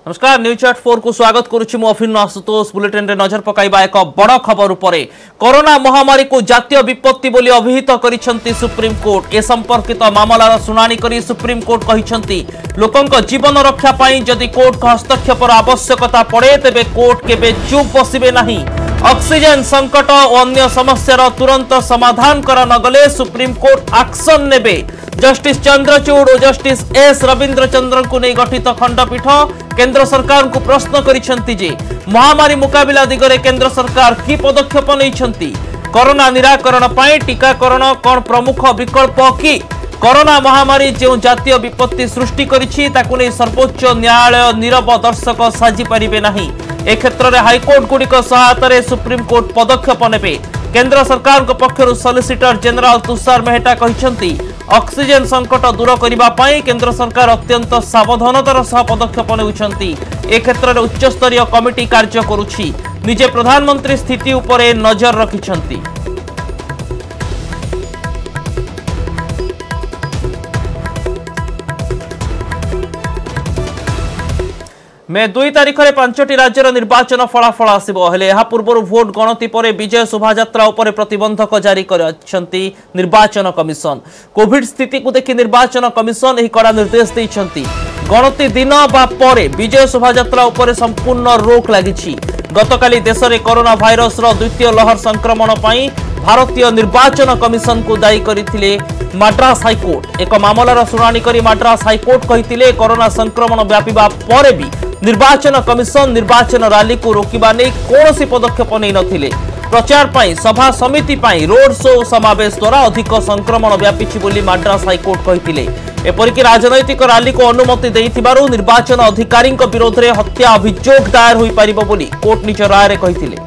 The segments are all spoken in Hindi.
नमस्कार न्यूज 84 को स्वागत करुछि मु अफिन आशुतोष बुलेटिन रे नजर पकाइबा एक बड़ खबर उपरे कोरोना महामारी को जातीय विपत्ति बोली अभिहित करिसंती सुप्रीम कोर्ट ए संपर्कित मामलार सुनानी करी सुप्रीम कोर्ट कहिसंती लोकंक जीवन रक्षा पाई जदि कोर्ट का हस्तक्षेपर आवश्यकता पड़े तेबे कोर्ट केबे चुप बसिबे नहीं। ऑक्सीजन संकट और अन्य समस्यार तुरंत समाधान कर नगले सुप्रीम कोर्ट एक्शन नेबे। जस्टिस चंद्रचूड़ और जस्टिस एस रविंद्र चंद्र को नहीं गठित खंडपीठ केंद्र सरकार को प्रश्न करिसेंती जे महामारी मुकाबिला दिगरे केंद्र सरकार की पदक्षेप नैछंती। कोरोना निराकरण पाई टीकाकरण कौन प्रमुख विकल्प कि कोरोना महामारी जो जातीय विपत्ति सृष्टि करिछि ताकु नै सर्वोच्च न्यायालय नीरव दर्शक साजी पारिबे नाही। ए क्षेत्र में हाईकोर्ट गुड़िक सहायतार सुप्रीम कोर्ट पदक्षेप नेबे। केंद्र सरकार पक्षर सॉलिसिटर जनरल तुषार मेहता कहते ऑक्सीजन संकट दूर करने केंद्र सरकार अत्यंत सावधानतार सह पदक्षेप नेउछंती। ए क्षेत्र में उच्चस्तरीय कमिटी कार्य करुछि। निजे प्रधानमंत्री स्थिति उपरे नजर रखिछंती। मे 2 तारिख में 5टी राज्यर निर्वाचन फलाफल आसिबो हेले एहा पूर्व भोट गणति पर विजय शोभायात्रा उपर प्रतिबंधक जारी करछंती निर्वाचन कमिशन। कोविड स्थिति को देखि निर्वाचन कमिशन एही कड़ा निर्देश दैछंती। गणति दिन बा परे विजय शोभायात्रा उपर संपूर्ण रोक लागिछि। गतकाली देश में कोरोना भाइरस द्वितीय लहर संक्रमण पई भारतीय निर्वाचन कमिशन को दायी करथिले मद्रास हाईकोर्ट। एक मामलार शुणाणी करी मद्रास हाईकोर्ट कहिथिले कोरोना संक्रमण व्यापीबा परे भी निर्वाचन कमिशन निर्वाचन रैली को रोकवा नहीं कौन पदक्षेप नहीं नथिले। प्रचार पाई सभा समिति पाई रोड शो समावेश द्वारा अधिक संक्रमण व्यापी बोली मद्रास हाईकोर्ट कहिथिले। एपरिक राजनैतिक रैली को अनुमति देइथिबारु निर्वाचन अधिकारी विरोध में हत्या अभियोग दायर होई पारिबो बोली कोर्ट निज राय रे कहिथिले।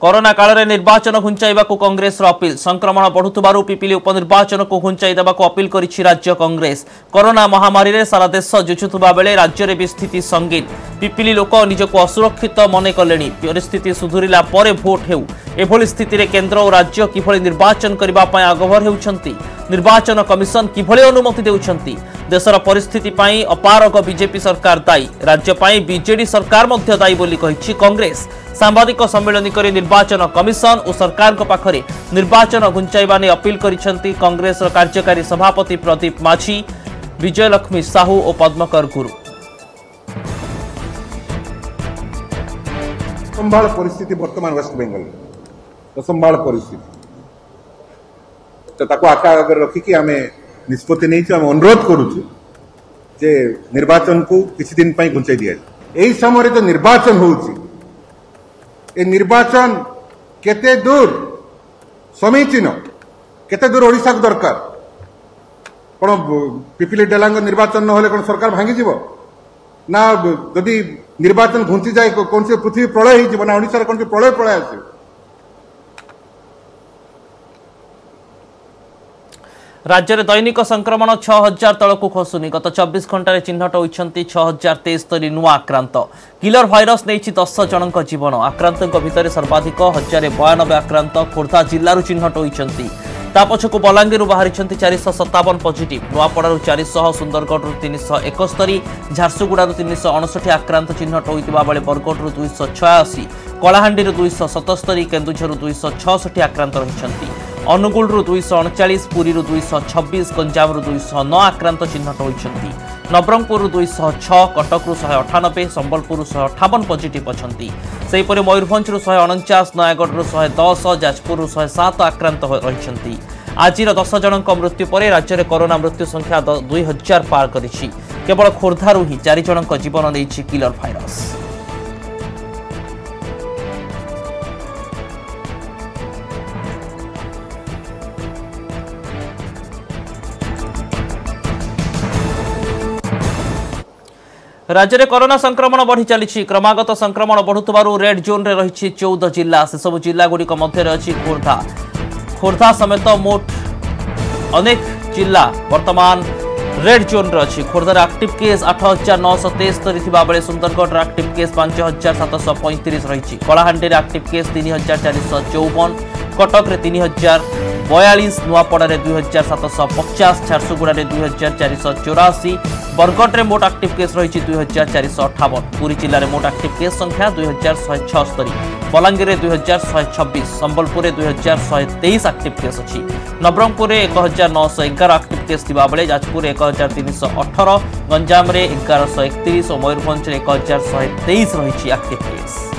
कोरोना काल में निर्वाचन घुंचाइबा को कांग्रेस अपील। संक्रमण बढ़ुतबारु पिपिली उपनिर्वाचन को घुंचाई देबा को अपील करिछि राज्य कांग्रेस। कोरोना महामारी रे सारा देश जुझुथुबा बेले राज्य रे भी स्थिति संगीन। पिपिली लोक निजको असुरक्षित मने कलेनी। परिस्थिति सुधुरिला परे भोट हेउ। एभली स्थिति रे केंद्र और राज्य किभली निर्वाचन करबा पय आगभर हेउछंती। निर्वाचन कमिशन किभली अनुमति देउछंती। देशर परिस्थिति पाई अपारग बीजेपी सरकार दायी। राज्य पाई बीजेडी सरकार मध्य दायी बोली कहिछि कांग्रेस। सांबादिक सम्मेलन करी निर्वाचन कमिशन और सरकार को पाखरे निर्वाचन घुंचाइबा ने अपील करिसेंती कांग्रेस कार्यकारी सभापति प्रदीप माझी, विजयलक्ष्मी साहू और पद्मकर गुरु। संभाल परिस्थिति वर्तमान वेस्ट बेंगल तो संभाल परिस्थिति तो ताको आका अगर रखी कि आमे निष्पत्ति नहीं आम अनुरोध करुचु जे निर्वाचन को किसी दिन पाई घुंचाई दिया जाए। एही समय जो निर्वाचन होउची ए निर्वाचन केते दूर समीचीन केते दूर ओडिशा को दरकार कोन पिपिली डेलांग निर्वाचन न होले कोन सरकार भांगी जीवो ना यदि निर्वाचन घुंची जाए कौन से पृथ्वी प्रलय ही जीवो ना ओडिशा रे कोन से प्रलय आसे। राज्य में दैनिक संक्रमण 6000 तलक खसुनी। गत 24 घंटे चिन्हट होती 6073 नुआ आक्रांत। किलर भाइरस नहीं 10 जन जीवन। आक्रांतों भितर सर्वाधिक 1092 आक्रांत खोर्धा जिलू चिन्हट होती। पछकू बलांगीर बाहरी 457 पॉजिटिव। नुआपड़ू 400, सुंदरगढ़ 371, झारसुगुड़ा 359 आक्रांत चिन्हट होता बेले बरगढ़ 286, कलाहांडी 277, केन्दुझर 266 आक्रांत रही। अनुगुल 239, पुरी 226, गंजाम 209 आक्रांत चिन्हट होती। नवरंगपुर 206, कटक 198, संबलपुर 158 पॉजिटिव अच्छी। सेहीपरि मयूरभंज 149, नयागढ़ 110, जाजपुर 107 आक्रांत रही। आज 10 जन मृत्यु पर राज्य में कोरोना मृत्यु संख्या 2000 पार करिछि। केवल खोर्धारू ही 4 जन जीवन नहीं किलर भाइरस। राज्य में कोरोना संक्रमण बढ़ी चली। क्रमागत संक्रमण बढ़ुतबारु रेड जोन रे रही 14 जिला। से सब जिला गुड़िक मध्य अच्छी खोर्धा समेत मोट अनेक जिला वर्तमान रेड जोन रे अच्छी। खोर्धार एक्टिव केस 8973 बेले सुंदरगढ़ एक्टिव केस 5735 रही। कलाहांडी एक्टिव केस 3454, कटक 3000, 42, नुआपड़े 2750, झारसुगुड़ा 2484, बरगढ़ में मोट एक्टिव केस रही 2458, पुरी जिले में मोट एक्टिव केस संख्या 2176, बलांगीर 2126, संबलपुर 2123 एक्टिव केस अच्छी, नवरंगपुर 1911 एक्टिव केस थिबा बेले जाजपुर 1318, गंजाम 1131 और मयूरभंज 1123 रही एक्टिव केस।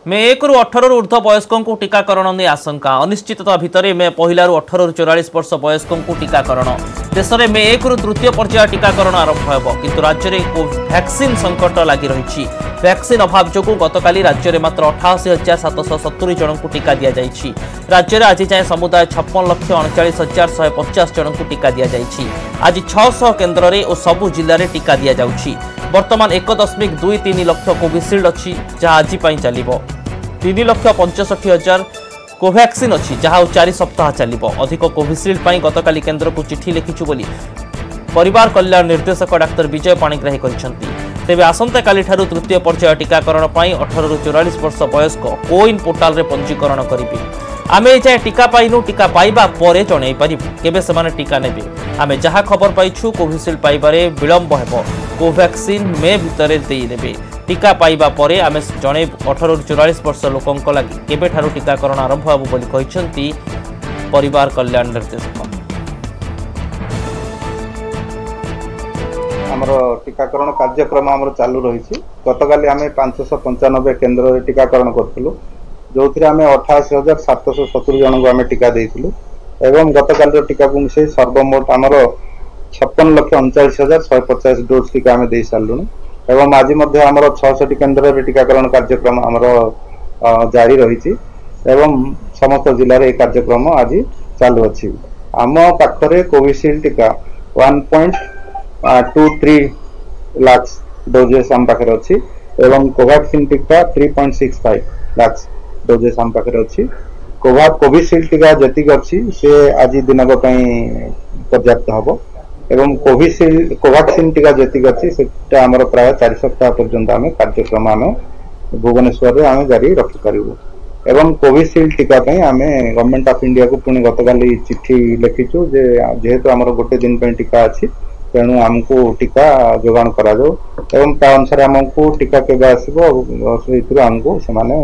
मे 1 ରୁ 18 ऊर्ध्व वयस्कों टीकाकरण नहीं आशंका, अनिश्चितता भितर मे 1 ରୁ 18 ରୁ 44 वर्ष वयस्कों टीकाकरण। देश में मे 1 ରୁ तृतीय पर्याय टीकाकरण आरंभ हो, किंतु राज्य में वैक्सीन संकट लगी रही। वैक्सीन अभाव जो गतकाली राज्य में मात्र 88,770 जन को टीका दि जाएगी। राज्य में आज जाए समुदाय 56,39,150 जन को टीका दि जाएगी। आज 600 केन्द्र में और सबु जिले में टीका दि जाऊँगी। वर्तमान 1.23 लाख कोविशील्ड अच्छी जहाँ आज चलो, 3,65,000 कोवैक्सीन अच्छी जहाँ 4 सप्ताह चलो। अधिक कोविशील्ड गतकाली केन्द्र को चिठी लिखिछु बोली परिवार कल्याण निर्देशक डाक्तर विजय पाणिग्राही कहते। तेबे आसंता काली ठारू तृतीय पर्याय टीकाकरण 18 ରୁ 44 वर्ष वयस्क कोविन पोर्टाल रे पंजीकरण करेंगे। आमे जाए टीका पाइनु, टीका पाइबा परे जणै पारिबु केबे सेमाने टीका नेबे। आमे जहा खबर पाइछु कोविशील्ड पाइबारे विलंब हेबो, कोवैक्सीन मे भितरे देई देबे। टीका पाइबा परे आमे जणै 18 ରୁ 44 वर्ष लोकंक लागि केबे ठारू टीकाकरण आरंभ हेबो बोली कहिसंती परिवार कल्याण निर्देशक। आमर टीकाकरण कार्यक्रम आमर चालू रही। गतकाली आम 595 केन्द्र टीकाकरण करूँ, जो आम 88,770 जन को आम टीका देइथिलु एवं गतकाली टीका को मिसे सर्वमोट आमर 56,39,150 डोज टीका आम दे सारूँ। एवं आज आमर 66 केन्द्र टीकाकरण कार्यक्रम आमर जारी रही एवं समस्त जिले में कार्यक्रम आज चालू अच्छी। आम पाखरे कोविशील्ड टीका 1.23 लाख डोजेस आम पाखे अच्छी एवं कोवैक्सीन टीका 3.65 लाख डोजेस आम पाखे अच्छी। कोविशील्ड टीका जी अच्छी से आज दिनक पर्याप्त हम एवं कोवैक्सीन टीका जी अच्छी से प्राय 4 सप्ताह पर्यंत आम कार्यक्रम आम भुवनेश्वर में आम जारी रखिपारू। एवं कोविशील्ड टीका आम गवर्नमेंट ऑफ इंडिया को पुणी गतकाली चिट्ठी लिखिचु जेहेतु आमर गोटे दिन टीका अच्छी तेणु आमको टीका जोगान करा एवं ता अनुसार आमको टीका केबे आसबो आमको सेमाने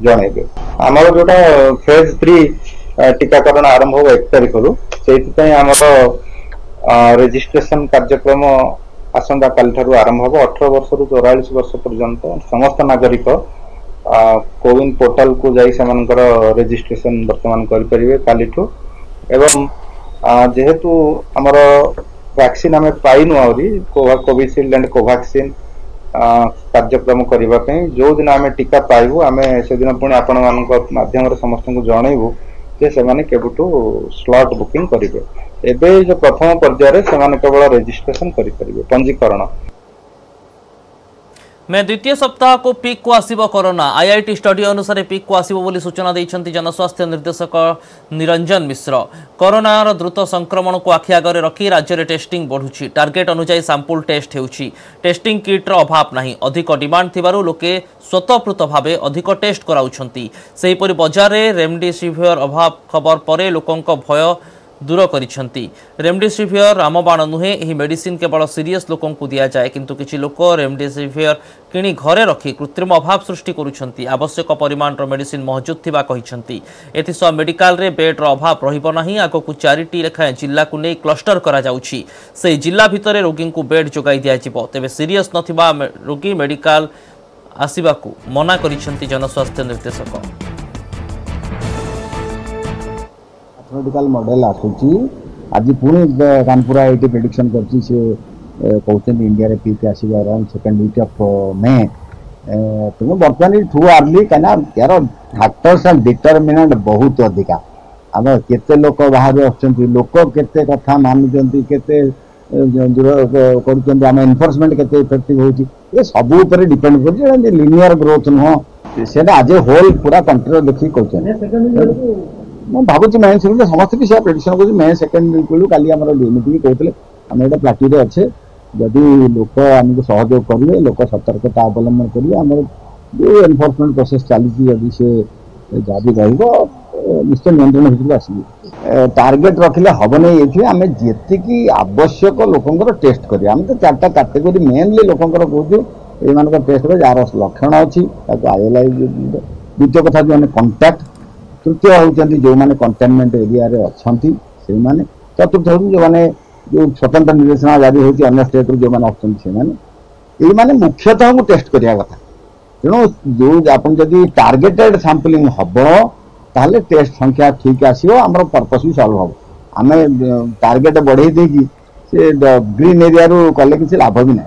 जणेबे। आमर जोटा फेज 3 टीकाकरण आरंभ हो 1 तारिख रु से आमर रजिस्ट्रेशन कार्यक्रम आसंता काली ठारू आरंभ हो। 18 वर्ष रु 44 वर्ष पर्यंत समस्त नागरिक कोविन पोर्टाल को जाई सेमानकर रजिस्ट्रेशन वर्तमान करि परिबे कालीठू। एवं जेहेतु आमर वैक्सीन आम पाइनु आहरी कोविशील्ड एंड कोवैक्सीन कार्यक्रम करने जो दिन आम टीका पाइबू आम से दिन पुणी आपण माध्यम समस्त को जनइबू जे से केबुटू स्लॉट बुकिंग करेंगे। एबे जो प्रथम पर्याय से केवल रजिस्ट्रेशन करेंगे पंजीकरण। मैं द्वितीय सप्ताह को पीक को आसीबो कोरोना। आईआईटी स्टडी अनुसार पीक को आसीबो बोली सूचना दैछन्ति जनस्वास्थ्य निर्देशक निरंजन मिश्र। कोरोनार द्रुत संक्रमण को आखि आगे रखी राज्य में टेस्टिंग बढ़ुछि। टार्गेट अनुसार सैंपल टेस्ट होउछि। टेस्टिंग किट्र अभाव नहीं, अधिक डिमांड थिबारु लोके स्वतःप्रत भावे अधिक टेस्ट कराउछन्ति। सेहिपरि बजार में रेमडेसिविर अभाव खबर परे लोकंक भय दूर करिसेंति। रेमडेसिविर रामबाण नुहे, यही मेडिसिन केवल सीरियस लोकों को दिया जाए, किंतु किछि लोक रेमडेसिविर किणी घरे रखी कृत्रिम अभाव सृष्टि करुछन्ति। आवश्यक परिमाण मेडिसिन मौजूद थिबा कहिसेंति। एथिसह मेडिकल रे बेड अभाव रहिबो नाही। आगकु 4टी लेखाएं जिल्ला को नै क्लस्टर करा जाउछि। से जिल्ला भितरे रोगी को बेड जोगाई दिया जिवो। तेबे सीरियस नथिबा रोगी मेडिकल आसिबाकु मना करिसेंति जनस्वास्थ्य निर्देशक। मैथमेटिकल मॉडल आसूची आज पुणी कानपुरा ये प्रेडिक्शन करछि से कहते इंडिया रे पीक आसीबा around second week of May. तुम बर्तमान टू अर्ली कना यार फैक्टर्स एंड डिटरमिनेंट बहुत अधिका। आम केते लोक बाहर आछंती, लोक केते कथा मानुचंती, केते दूर करूचंती, आम एनफोर्समेंट केते इफेक्टिव होची, ये सब ऊपर डिपेंड करछि। लिनियर ग्रोथ नुह सेटा आज होल पूरा कंट्री देखि कहउछन। मैं भावुँ मैं समस्त भी प्रेडिक्शन कर मैं सेकेंड वीक काली मीटिंग कहते आम एटा प्लाटू अच्छे जदि लोक आमको सहयोग करेंगे लोक सतर्कता अवलम्बन करेंगे आम जो एनफोर्समेंट प्रोसेस चली जदि से जारी निश्चय नियंत्रण भितर आसवे टार्गेट रखिले हम नहीं ये आम जी आवश्यक लोकंर टेस्ट करें आम तो 4टा कैटेगरी मेनली लोकंर कहूँ ये टेस्ट कर जार लक्षण अच्छी आईएलआई द्वितीय कथा जो कंटाक्ट तृतीय होती जो मैंने कंटेनमेंट एरिया अच्छा से चतुर्थ हूँ जो मैंने जो स्वतंत्र निर्देशना जारी होती अन्य स्टेट जो मैंने अच्छा मुख्यतः को टेस्ट करिया कथा तेणु जो आप जदि टार्गेटेड सैंपलिंग हम ताहले टेस्ट संख्या ठीक आसो आम पर्पस भी सल्व हम आम टार्गेट बढ़े देकी से ग्रीन एरिया रू कले किसी लाभ भी ना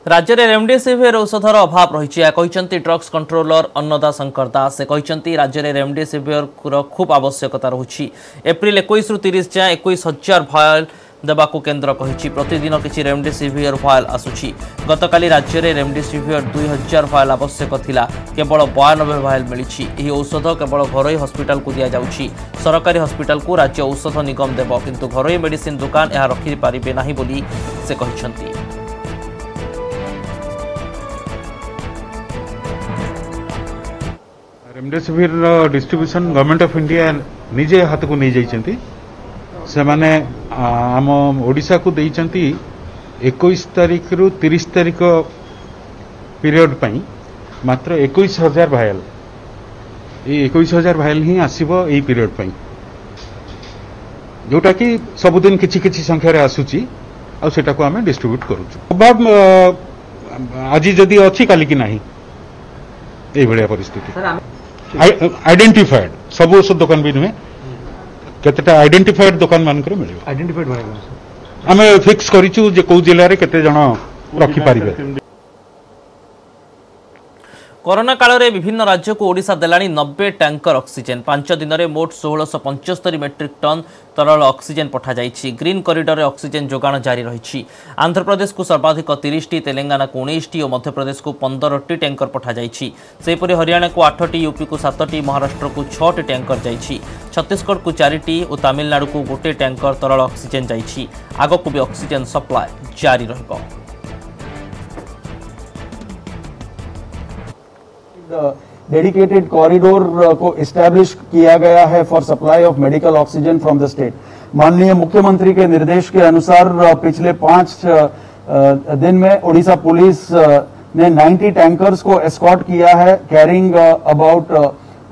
राज्य में रेमडेसिविर औषधर अभाव रही ड्रग्स कंट्रोलर अन्नदा शंकर दास से कहते राज्य में रेमडेसिविर खूब आवश्यकता रही एप्रिल 21 रु 30 जाए 21,000 भायल देवाकू केन्द्र कही प्रतिदिन किसी रेमडेसिविर भायल आसुची गतकाली राज्य में रेमडेसिविर 2,000 भायल आवश्यक थिला केवल 92 भायल मिली औषध केवल घरोई हस्पिटाल को दि जाउची सरकारी हस्पिटाल को राज्य औषध निगम देव किंतु घरोई मेडिसिन दुकान यह रखिपारे ना बोली से कहते remdesivir distribution government of India निजे हाथ को नहीं जाइछंती से माने आम ओडिशा को देइछंती 21 तारिख रु 30 तारिख पीरियड पई मात्र 21,000 भायल ये 21,000 भायल ही आसीबो एई पीरियड पई जोटा कि सबुदिन किछि किछि संख्या रे आसुची आ सेटा को आमे डिस्ट्रीब्यूट करूछु अब आज जदी अछि काली कि नाही एई भलिया परिस्थिति आइडेंटिफाइड सब औषध दुकान भी नुहे केतेटा आइडेंटिफाइड दुकान मानकर मिले आइडेंटिफाइड आम फिक्स करिछु जे को जिल्ला रे केते जण रखि पारिबे कोरोना काल में विभिन्न राज्य को ओडिशा देलानी 90 टैंकर ऑक्सीजन 5 दिन में मोट 1675 मेट्रिक टन तरल ऑक्सीजन पठा जाइछि ग्रीन कॉरिडोर ऑक्सीजन जोगाण जारी रही आंध्र प्रदेश को सर्वाधिक 30टी तेलंगाना को 19टी और मध्य प्रदेश को 15टी टैंकर पठा जाइछि सेहीपरि हरियाणा को 8टी यूपी को 7टी महाराष्ट्र को 6टी टैंकर जाइछि छत्तीसगढ़ को 4टी और तमिलनाडु को 1 टैंकर तरल ऑक्सीजन जाइछि आगको भी ऑक्सीजन सप्लाई जारी रहिबो डेडिकेटेड कॉरिडोर को इस्टेब्लिश किया गया है for supply of medical oxygen from the state माननीय मुख्यमंत्री के निर्देश के अनुसार पिछले 5 दिन में ओडिशा पुलिस ने 90 टैंकर्स को एस्कॉर्ट किया है carrying about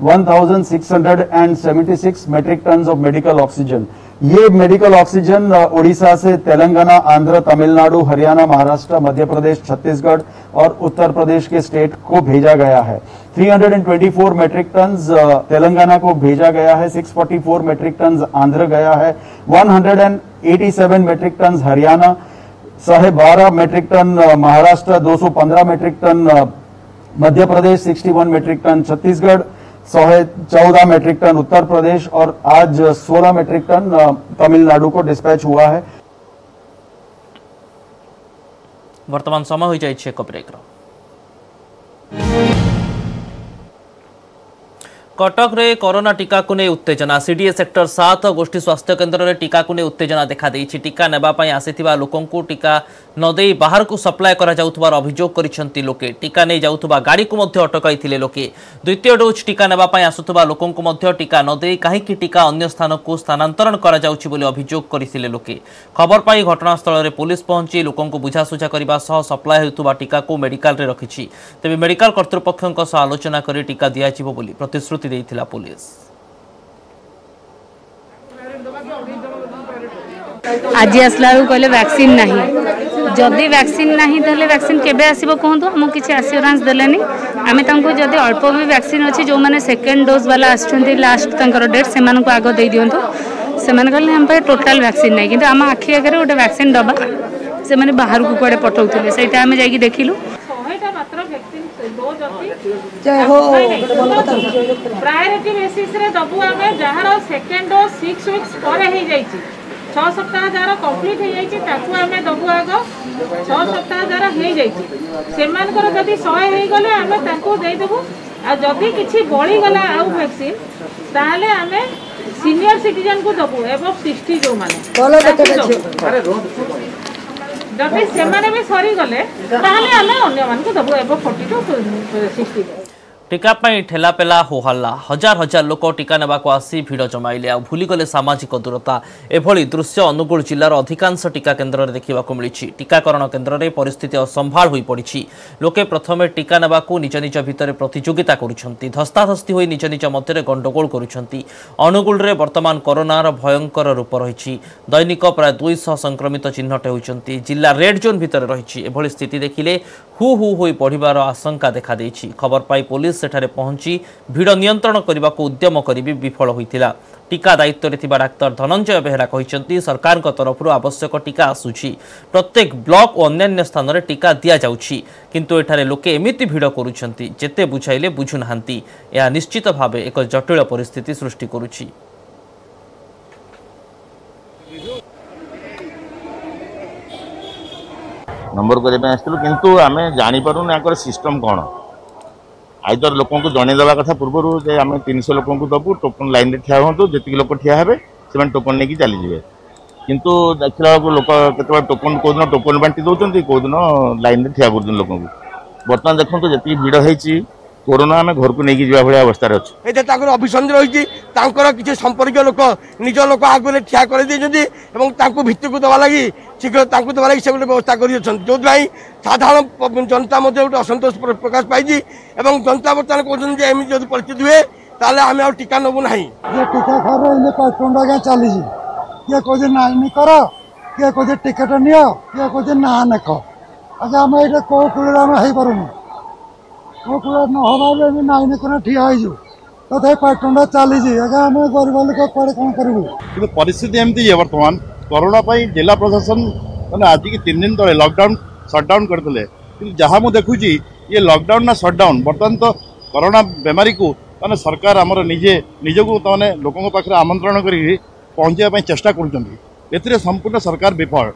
1676 metric tons of medical oxygen ये मेडिकल ऑक्सीजन ओडिशा से तेलंगाना आंध्र तमिलनाडु हरियाणा महाराष्ट्र मध्य प्रदेश छत्तीसगढ़ और उत्तर प्रदेश के स्टेट को भेजा गया है 324 मेट्रिक टन्स तेलंगाना को भेजा गया है 644 मेट्रिक टन्स आंध्र गया है 187 metric tons Haryana 112 metric ton Maharashtra 215 metric ton Madhya Pradesh 61 metric ton Chhattisgarh 114 metric ton Uttar Pradesh और आज 16 मेट्रिक टन तमिलनाडु को डिस्पैच हुआ है। वर्तमान समय हो जाए एक ब्रेक कटक रे कोरोना टीका को नहीं उत्तेजना सीडीए सेक्टर 7 गोष्ठी स्वास्थ्य केन्द्र में टीका को नहीं उत्तेजना देखा देछि टीका नेबा पई आसीथिबा लोकन को टीका न देई बाहर को सप्लाय करा जाउथबार अभियोग करिसंती लोके टीका नै जाउथबा गाड़ी को मध्य अटकाई थिले लोके द्वितीय डोज टीका नेबा पई आसुथबा लोकन को मध्य टीका न देई काहे कि टीका अन्य स्थान को स्थानांतरण करा जाउछि बोली अभियोग करिथिले लोके खबर पाई घटनास्थल रे पुलिस पहुंची लोकन को बुझासुझा करबा सह सप्लाय हेतुबा टीका को मेडिकल रे रखिछि तबे मेडिकल कर्तृपक्षक सह आलोचना करी टीका दिया जिवो बोली प्रतिश्रुति देथिला पुलिस आज आसला कहले वैक्सीन नहीं जदि वैक्सीन नहीं तो वैक्सीन केबे आसीबो कहंतु हम किछि एश्योरेंस देलेनी आमे तांको जदि अल्प भी वैक्सीन अछि जो माने सेकंड डोज वाला आछथि लास्ट तांकर डेट से मानको आगो दे दियंतो से माने कहले हम पे टोटल वैक्सीन नहीं किंतु हम आखि आगे गोटे वैक्सीन दबा से माने बाहर को कोडे पठाउथिले सेटा हम जाई देखिलु प्रायोरिटी बेसिस रे दबु आमे जहार सेकंड डोज 6 वीक्स पर हे जाईची 6 सप्ताह जरा कंप्लीट हे जाईची ताकू आमे दबु आगो 6 सप्ताह जरा हे जाईची सेमान को जदी 100 हे गले आमे ताकू दे देबु आ जदी किछि बळी गला आउ वैक्सीन ताले आमे सीनियर सिटीजन को दबु एबव 60 जो माने जदि से माने भी सरी गले ताहले हमें अन्य मान को दबु एबव 40 टू 60 टीका ठेला पेला हो हल्ला हजार हजार लोक टीका नेबाक आसी भिड़ जमाइले आ भूलीगले सामाजिक दूरता एभली दृश्य अनुगुल जिलार अधिकांश टीका केन्द्र में देखा मिली। टीकाकरण केन्द्र में परिस्थिति असंभाल हो पड़ी। लोके प्रथमे टीका नेबाक निज निज भितर प्रतियोगिता करुछंती, धस्ताधस्ती होई निज निज मध्य गंडगोल करुछंती। अनुगुल रे वर्तमान कोरोनार भयंकर रूप रही। दैनिक प्राय 200 संक्रमित चिन्हट होती। जिला रेड जोन भितर रही। एभली स्थिति देखिले हु हु होई बढ़िबार आशंका देखा देछि। खबर पाई पुलिस सेठारे पहुंची भिड़ नियंत्रण करने को उद्यम करी विफल होइतिला। टीका दायित्व रे थिबा डाक्तर धनंजय बेहरा कहिसंती सरकार को तरफ आवश्यक टीका आसुछि। प्रत्येक ब्लॉक और अन्य स्थान रे टीका दिया जाउछि, किंतु एठारे लोके एमिति भिड़ करूछंती जेते बुझाइले बुझु नाहंती। यह निश्चित भावे एक जटिल परिस्थिति सृष्टि करूछि। नंबर करने आसलु किंतु आम जापर सिस्टम कौन आइदर लोक जनईदेवा कथा पूर्व जे आम 300 लोक दबू टोकन लाइन रे ठिया हूँ जी लोक ठिया हे से टोकन नहीं चलीजे किंतु देखला लोक के टोकन कौन टोकन बांटी दौरान कौन लाइन रे ठिया कर लोक बर्तमान देखो जी भिड़ होती कोरोना आम घर को लेकिन जा भाया अवस्था अच्छे अभिसंधि रही किसी संपर्क लोक निज लोक आगे ठिया कर भित्ति को दवा लगी शीघ्र दवा लगी से गोटे व्यवस्था कर जो साधारण जनता गोटे असंतोष प्रकाश पाई जनता बर्तमान कहते हैं एमती जब परिस्थिति हुए ताले आम आ टीका नबू ना टीका खा चली किए कहे ना कर किए कहे टिकेट नियो किए कहे ना नेख अच्छा आम ये कौ कूल हो पारूँ कौ कूल न नाइन कर ठिया हो तथा पाटंडा चली आम गरीब लोक कड़े कौन करूँ परिस्थिति एमती है बर्तमान कोरोना जिला प्रशासन मैंने आज की 3 दिन तले लॉकडाउन सटडाउन करते जहाँ मुझे देखुची ये लॉकडाउन ना सटडाउन बर्तमान तो कोरोना बेमारी को मैंने सरकार आमर निजे निजको मैंने लोकों पाखे आमंत्रण कर पहुँचापी चेष्टा कर संपूर्ण सरकार विफल।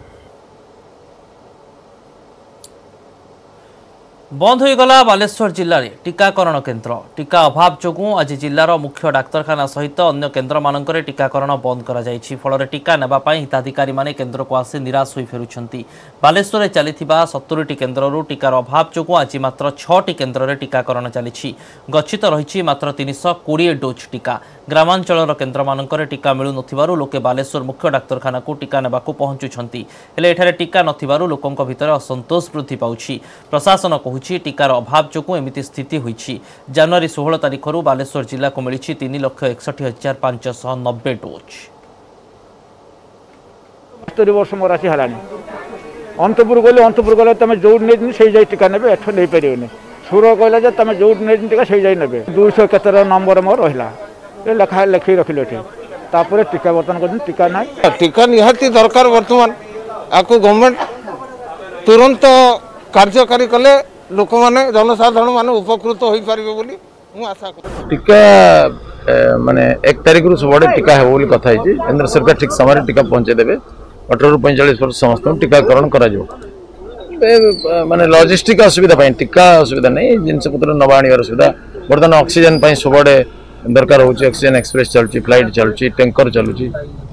बंद हो गला बालेश्वर जिले में टीकाकरण केन्द्र। टीका अभाव जो आज जिलार मुख्य डाक्तरखाना सहित अन्य केन्द्र मानक टीकाकरण बंद कर फल टीका नेबाई हिताधिकारी माने केन्द्र को आसी निराश हो फेरुंट। बालेश्वर चली 70टी केन्द्र टीकार अभाव जो आज मात्र 6टी केन्द्र में टीकाकरण चली गच्छित रही मात्र 320 डोज टीका। ग्रामांचल केन्द्र मानक टीका मिलू नथिबारु लोके बालेश्वर मुख्य डाक्तरखाना को टीका नेबाकू पहुंचुछंती हेले एठारे टीका नथिबारु लोकंक भितर असंतोष वृद्धि पाउछि। प्रशासन कहूछि टीकार अभाव जोगु एमिति स्थिति होइछि। जनवरी 16 तारिखरु बालेश्वर जिला को मिलिछि 3,61,590 डोज। 70 वर्ष मोर आसी हलानी अंतपुर गले तमे जो नै से जाई टीका नेबे एठो नै परियोनी सुर कहला जे तमे जो नै टीका से जाई नेबे 200 केतर नंबर मोर रहिला ए लेखा लेखि रखिलो ठी तापर टीका बर्तन कर टीका ना टीका निहाती दरकार बर्तमान आको गवर्नमेंट तुरंत कार्यकारी कले लोक माने जनसाधारण माने उपकृत होई परिबे बोली मु आशा कर टीका माने 1 तारिख रु सबडे टीका है बोली कथा है केंद्र सरकार ठीक समय टीका पहुंचे देबे 18 रु 45 वर्ष समस्त टीकाकरण करा जो माने लॉजिस्टिक असुविधा पाई टीका असुविधा नहीं जिनस पत्र नबा आनिवार असुविधा बर्तमान ऑक्सीजन पाई सबडे दरकार होची ऑक्सीजन एक्सप्रेस चलची फ्लाइट चलची टैंकर चलची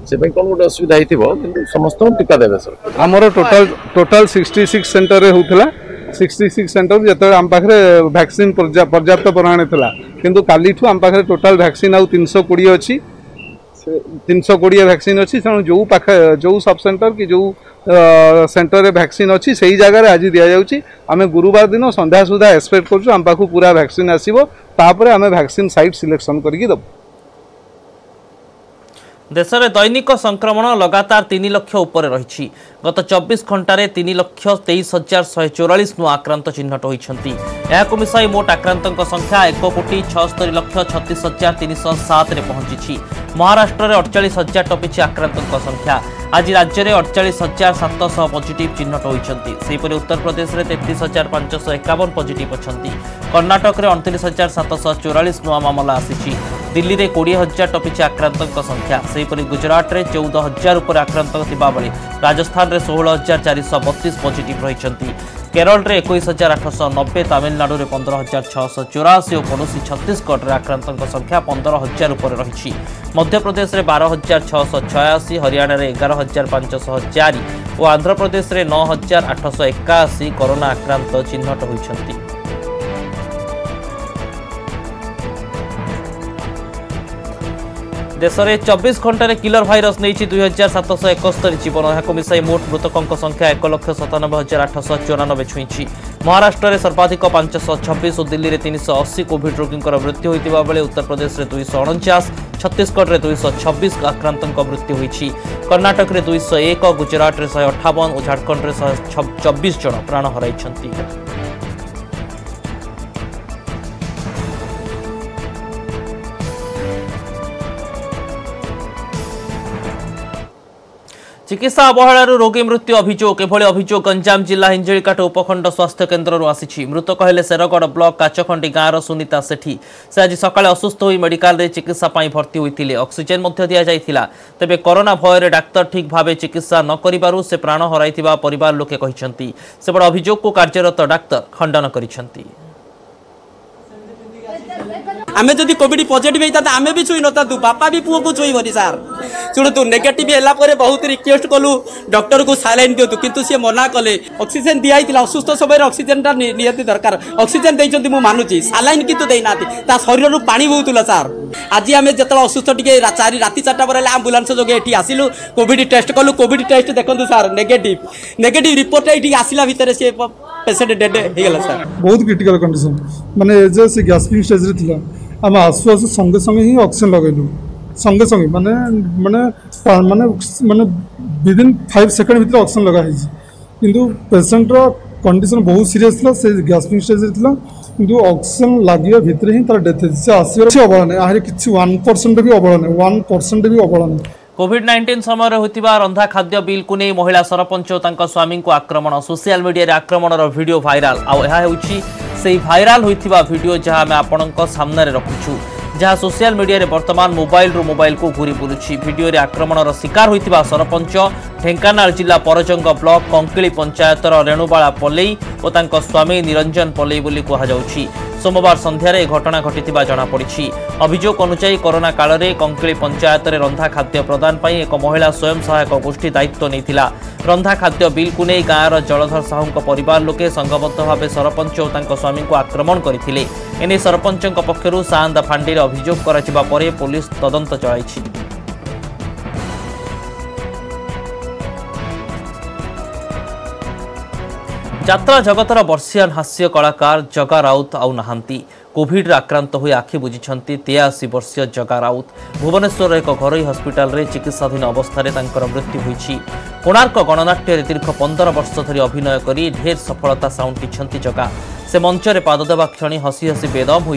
से भाई कोन गोटे असुविधा हिथिबो किंतु समस्त टीका देबे सर। हमरो टोटल 66 सेंटर रे होतला 66 सेंटर जते हम पाखरे वैक्सीन पर्याप्त परिमाण थिला किंतु काली ठु हम पाखरे टोटल वैक्सीन आउ 320 अछि 320 वैक्सीन अछि जो पाख जो सब सेंटर कि जो सेंटर रे वैक्सीन अछि सही जगह रे आज दिया जाउची। आमे गुरुवार दिन संध्या सुधा एक्सपेक्ट करछु हम पाखु पूरा वैक्सीन आसीबो तापरे आमे वैक्सीन साइट सिलेक्शन करके दब। देश में दैनिक संक्रमण लगातार 3 लाख उपर रही। गत 24 घंटे 3,23,144 नुआ आक्रांत चिन्हट होती। मिसाई मोट आक्रांतों संख्या 1,76,36,307 रे पहुंची। महाराष्ट्र में 48,000 टपिची आक्रांतों संख्या। आज राज्य में 48,700 पॉजिटिव चिन्हट होती। उत्तर प्रदेश में 33,551 पॉजिटिव अच्छा। कर्णाटक में 29,744 नुआ मामला आसी। दिल्ली में 20,000 टपिची आक्रांतों संख्या। गुजरात में 14,000 उपर आक्रांत थिबा बेले राजस्थान में 16,432 पॉजिटिव रही। केरल में 21,890, तमिलनाडु में 15,684 और पड़ोसी छत्तीसगढ़ में आक्रांतों संख्या 15,000 उपर रही। मध्यप्रदेश में 12,686, हरियाणा में 11,504 और आंध्र प्रदेश में 9,881 कोरोना आक्रांत चिन्हट होती। देश में 24 घंटे किलर भाइरस नहीं 2,771 जीवन। यहाँ मिसाई मोट मृतकों संख्या 1,97,894 छुई। महाराष्ट्र में सर्वाधिक 526 और दिल्ली में 380 कोविड रोगी मृत्यु होता बेले उत्तर प्रदेश में 249, छत्तीसगढ़ में 226 आक्रांतों मृत्यु होती। कर्णाटक में 201, गुजरात में 158 और झारखंड में 124 जन प्राण हराई। चिकित्सा अवहेलू रोगी मृत्यु अभियोग एभली अभियोग गंजाम जिला हिंजिकाट उपखंड स्वास्थ्य केन्द्र आसी। मृतक हेले शेरगढ़ ब्लॉक काचखंडी गाँवर सुनीता सेठी। से आज सकाळे असुस्थ होई मेडिकल रे चिकित्सा पाई भर्ती होइतिले। ऑक्सीजन मध्य दिया जाइथिला। तेबे कोरोना भय डाक्तर ठीक भावे चिकित्सा न करिबारु से प्राण हराइथिबा परिवार लोके कहिसंती। सेबड अभियोग को कार्यरत डाक्तर खंडन करिसंती। आमे जदि कोविड पॉजिटिव होता आमे भी छुई नता बापा भी पुओ को छुईबनी सार शुणु तू नेगेटिव हैला परे बहुत रिक्वेस्ट कलु डॉक्टर को सालाइन दियो किंतु से मना कले। ऑक्सीजन दिया हितला असुस्थ समय ऑक्सीजन ता नियति दरकार। ऑक्सीजन दैचंती मु मानुची सालाइन किंतु देई नाती ता शरीर रु पानी बहुतला सार। आज आमे जतला असुस्थ टिके राति 4टा पर एम्बुलेंस जोगे एठी आसिलु कोविड टेस्ट कलु। कोविड टेस्ट देखंतु सार नेगेटिव रिपोर्ट एठी आसिला भितर से पेशेंट डेड हे गेला सार। बहुत क्रिटिकल कंडीशन माने जे से गैस्पिंग स्टेज रे थिला। आम आसु आसु संगे संगे ही ऑक्सीजन लगेलु संगे संगे माने माने माने माने विदिन 5 सेकंड भीतर ऑक्सीजन लगा है किंतु पेशेंट रो कंडीशन बहुत सीरियस था। से गैस्पिंग स्टेज रे थिला किंतु ऑक्सीजन लागिया भीतर ही तार डेथ से आसी से अबळा नै आरे किछि 1% भी अबळा नै 1% भी अबळा नै। कोविड-19 समय होतिबा रंधा खाद्य बिल को नहीं महिला सरपंच और तांका स्वामी को आक्रमण सोशल मीडिया रे आक्रमणर वीडियो वायरल आ एहा हेउछि से भाइराल होइथिबा वीडियो जहाँ आम आपणक सामने रखुछु जहाँ सोशल मीडिया रे वर्तमान मोबाइल रू मोबाइल को घूरी बुलुछि। वीडियो रे आक्रमणर शिकार होइथिबा सरपंच ढेंकानाल जिला परजंग ब्लॉक कंकिली पंचायतर रेणुबाला पल्लई और तांका स्वामी निरंजन पल्लई बोली कहुछि। सोमवार संध्यार घटना घटिथिबा जणा पड़िछि। अभियोग अनुसार कोरोना काल में कंकिली पंचायत में रंधा खाद्य प्रदान पर एक महिला स्वयं सहायक गोष्ठी दायित्व नहीं। रंधा खाद्य बिल को नहीं गाँवर जलधर साहू परिवार लोके संघबद्ध भाव सरपंच और स्वामी को आक्रमण करथिले। एने सरपंच पक्षरु साआंदा फांडी अभियोग कराजिबा परे पुलिस तदंत चलाइछि। यात्रा जगतर बर्षियान हास्य कलाकार जगा राउत आउ नहांती। कोविड आक्रांत हुई आखि बुझिछंती 83 वर्षीय जगा राउत। भुवनेश्वर एक घरोई हस्पिटाल रे चिकित्साधीन अवस्था तांकर मृत्यु होईछि। कोणार्क गणनाट्य दीर्घ 15 वर्ष धरी अभिनय करी ढेर सफलता साउंटिछंती जगा। से मंच रे पाद देवा क्षणी हसी हसी बेदम हो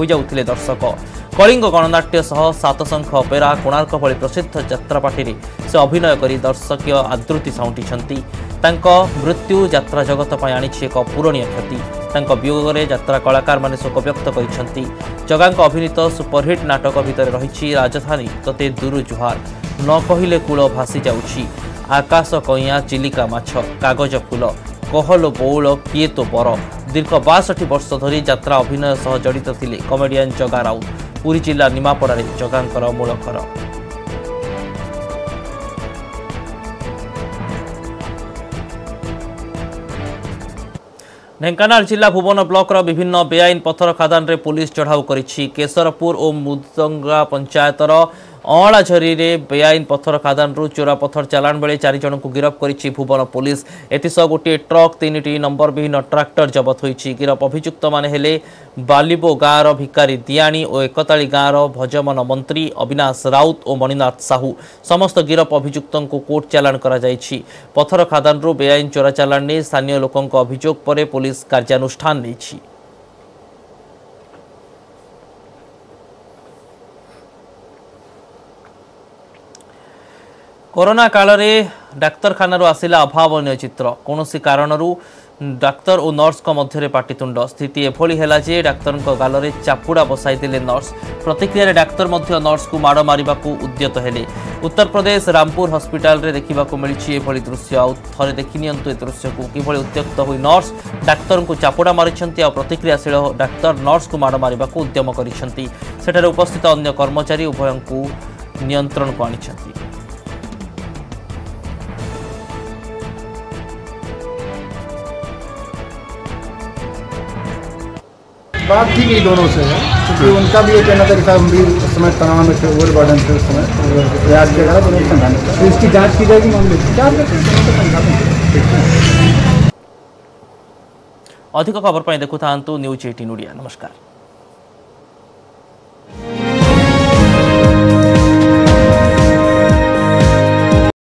जाउथिले दर्शक। कलिंग गणनाट्य सह सातशंख अपेरा कोणार्क भली प्रसिद्ध यात्रापाटी से अभिनय करी दर्शकीय आदृति साउंटिछंती। तांको मृत्यु यात्रा जगत पर आनिछि एक पूरणीय क्षति। तांको वियोग में यात्रा कलाकार माने शोक व्यक्त करिसेंती। जगांको अभिनीत सुपरहिट नाटक भितर रहिछि राजधानी तते दूर जुहार, न कहिले कूल भासी जाउछि, आकाश कइया चिलिका माछ, कागज फूल, कहलो बौल किए तो बर। दीर्घ 62 वर्ष धरी यात्रा अभिनय सह जड़ित थिले कमेडियन जगा राउत। पुरी जिला निमापड़ारे जगांकर मूल घर। ढेंकानाल जिला भुवन ब्लॉक विभिन्न बेआईन पत्थर खादान रे पुलिस चढ़ाऊ करिछि। केशरपुर और मुदंगा पंचायतर अँलाझरी में बेआईन पत्थर खादान चोरा पत्थर चालाण बेले 4 जन को गिरफ करिछि भुवन पुलिस। एथिसह गोटे ट्रक 3टी नंबर विहीन ट्राक्टर जबत होइछि। गिरफ अभियुक्त माने हेले बालिबो गाँवर भिकारी दियाणी और एकताली गाँवर भजमन मंत्री अविनाश राउत और मणिनाथ साहू। समस्त गिरफ अभियुक्त को कोर्ट चालाण करा जाइछि। पत्थर खादान बेआईन चोरा चालाण ने स्थानीय लोकों अभियोग पर पुलिस कार्यानुष्ठान नेछि। कोरोना काल में डाक्तरखाना आसिला अभावनीय चित्र। कौन कारण डाक्तर और नर्स मध्य पाटितुंड। स्थिति एभली है जे डाक्तर गाल में चापुड़ा बसाई नर्स। प्रतिक्रिया डाक्तर नर्स को माड़ मारिबा उद्यत हेले। उत्तर प्रदेश रामपुर हॉस्पिटल रे देखा मिली एभली दृश्य आउ थे देखनी ए दृश्य को किभली उत्त्यक्त हुई नर्स डाक्तर को चापुड़ा मारी प्रतिक्रियाशील डाक्तर नर्स को माड़ मार उद्यम कर उपस्थित अन्य कर्मचारी उभय को नियंत्रण को आनी। बात ठीक है दोनों से है क्योंकि उनका भी ये कहना था कि साहब हम भी उस समय तनाव में थे, ओवर बर्डन थे उस समय, तो प्रयास किया जा रहा दोनों को समझाने का। तो इसकी जांच की जाएगी मामले की जांच करके। अधिक खबर देखु था न्यूज 18 ओडिया। नमस्कार।